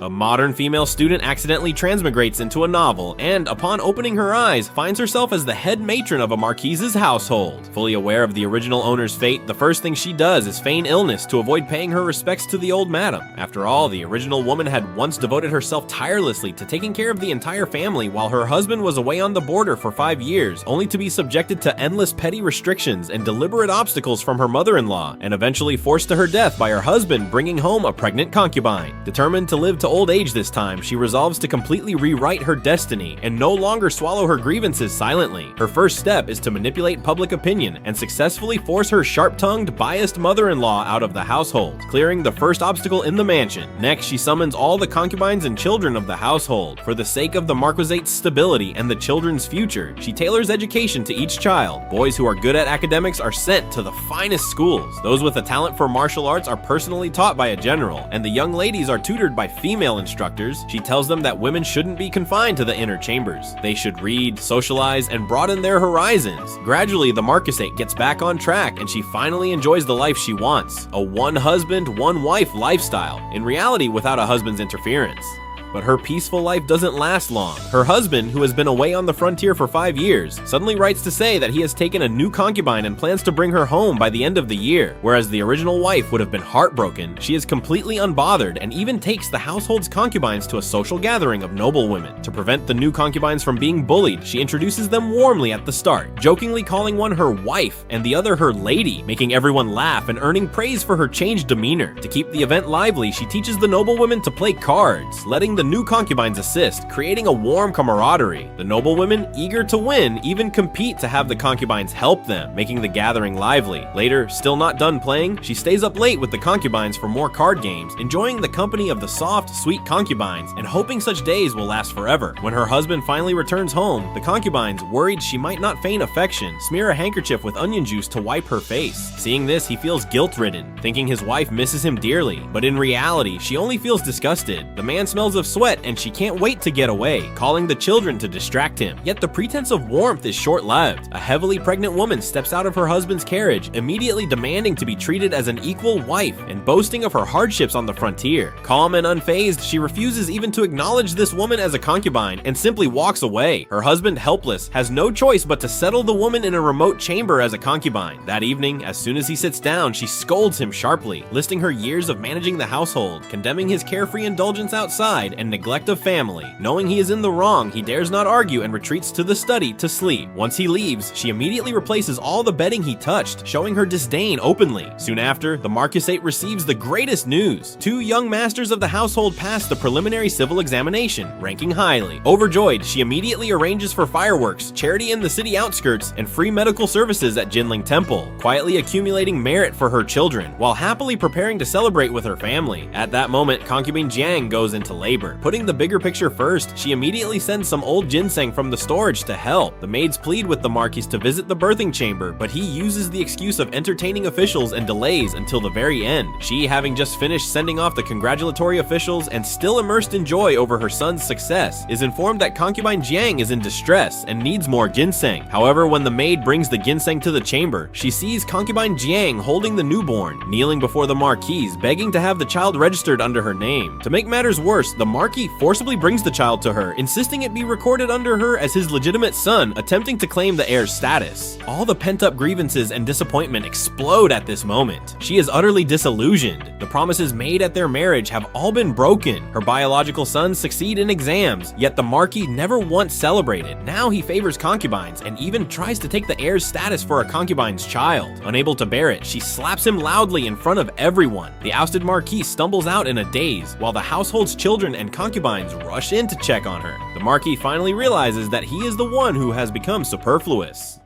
A modern female student accidentally transmigrates into a novel and, upon opening her eyes, finds herself as the head matron of a Marquis's household. Fully aware of the original owner's fate, the first thing she does is feign illness to avoid paying her respects to the old madam. After all, the original woman had once devoted herself tirelessly to taking care of the entire family while her husband was away on the border for 5 years, only to be subjected to endless petty restrictions and deliberate obstacles from her mother-in-law, and eventually forced to her death by her husband bringing home a pregnant concubine. Determined to live to old age this time, she resolves to completely rewrite her destiny and no longer swallow her grievances silently. Her first step is to manipulate public opinion and successfully force her sharp-tongued, biased mother-in-law out of the household, clearing the first obstacle in the mansion. Next, she summons all the concubines and children of the household. For the sake of the Marquisate's stability and the children's future, she tailors education to each child. Boys who are good at academics are sent to the finest schools. Those with a talent for martial arts are personally taught by a general, and the young ladies are tutored by female instructors. She tells them that women shouldn't be confined to the inner chambers. They should read, socialize, and broaden their horizons. Gradually, the Marquisate gets back on track, and she finally enjoys the life she wants. A one-husband, one-wife lifestyle, in reality without a husband's interference. But her peaceful life doesn't last long. Her husband, who has been away on the frontier for 5 years, suddenly writes to say that he has taken a new concubine and plans to bring her home by the end of the year. Whereas the original wife would have been heartbroken, she is completely unbothered and even takes the household's concubines to a social gathering of noblewomen. To prevent the new concubines from being bullied, she introduces them warmly at the start, jokingly calling one her wife and the other her lady, making everyone laugh and earning praise for her changed demeanor. To keep the event lively, she teaches the noblewomen to play cards, letting the new concubines assist, creating a warm camaraderie. The noblewomen, eager to win, even compete to have the concubines help them, making the gathering lively. Later, still not done playing, she stays up late with the concubines for more card games, enjoying the company of the soft, sweet concubines and hoping such days will last forever. When her husband finally returns home, the concubines, worried she might not feign affection, smear a handkerchief with onion juice to wipe her face. Seeing this, he feels guilt-ridden, thinking his wife misses him dearly, but in reality, she only feels disgusted. The man smells of sweat and she can't wait to get away, calling the children to distract him. Yet the pretense of warmth is short-lived. A heavily pregnant woman steps out of her husband's carriage, immediately demanding to be treated as an equal wife and boasting of her hardships on the frontier. Calm and unfazed, she refuses even to acknowledge this woman as a concubine and simply walks away. Her husband, helpless, has no choice but to settle the woman in a remote chamber as a concubine. That evening, as soon as he sits down, she scolds him sharply, listing her years of managing the household, condemning his carefree indulgence outside and neglect of family. Knowing he is in the wrong, he dares not argue and retreats to the study to sleep. Once he leaves, she immediately replaces all the bedding he touched, showing her disdain openly. Soon after, the Marquisate receives the greatest news. 2 young masters of the household pass the preliminary civil examination, ranking highly. Overjoyed, she immediately arranges for fireworks, charity in the city outskirts, and free medical services at Jinling Temple, quietly accumulating merit for her children, while happily preparing to celebrate with her family. At that moment, concubine Jiang goes into labor. Putting the bigger picture first, she immediately sends some old ginseng from the storage to help. The maids plead with the Marquis to visit the birthing chamber, but he uses the excuse of entertaining officials and delays until the very end. She, having just finished sending off the congratulatory officials and still immersed in joy over her son's success, is informed that concubine Jiang is in distress and needs more ginseng. However, when the maid brings the ginseng to the chamber, she sees concubine Jiang holding the newborn, kneeling before the Marquis, begging to have the child registered under her name. To make matters worse, the Marquis forcibly brings the child to her, insisting it be recorded under her as his legitimate son, attempting to claim the heir's status. All the pent-up grievances and disappointment explode at this moment. She is utterly disillusioned. The promises made at their marriage have all been broken. Her biological sons succeed in exams, yet the Marquis never once celebrated. Now he favors concubines and even tries to take the heir's status for a concubine's child. Unable to bear it, she slaps him loudly in front of everyone. The ousted Marquis stumbles out in a daze, while the household's children and concubines rush in to check on her. The Marquis finally realizes that he is the one who has become superfluous.